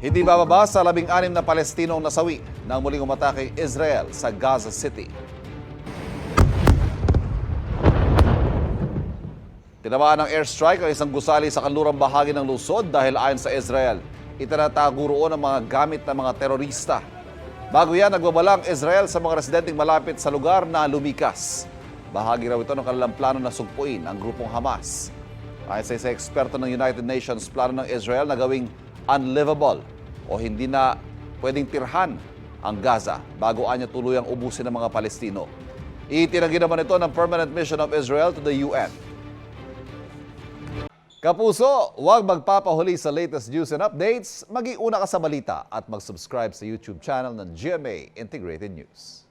Hindi bababa sa 16 na Palestinong nasawi nang muling umatake Israel sa Gaza City. Tinamaan ng airstrike ang isang gusali sa kanlurang bahagi ng lungsod dahil ayon sa Israel, itinatago roon ang mga gamit ng mga terorista. Bago yan, nagbabalang Israel sa mga residenteng malapit sa lugar na lumikas. Bahagi raw ito ng kanilang plano na sugpuin ang grupong Hamas. Ayon sa isang eksperto ng United Nations, plano ng Israel na gawing unlivable o hindi na pwedeng tirhan ang Gaza bago anya tuluyang ubusin ng mga Palestino. Itinanggi naman ito ng Permanent Mission of Israel to the UN. Kapuso, huwag magpapahuli sa latest news and updates. Mag-iuna ka sa balita at mag-subscribe sa YouTube channel ng GMA Integrated News.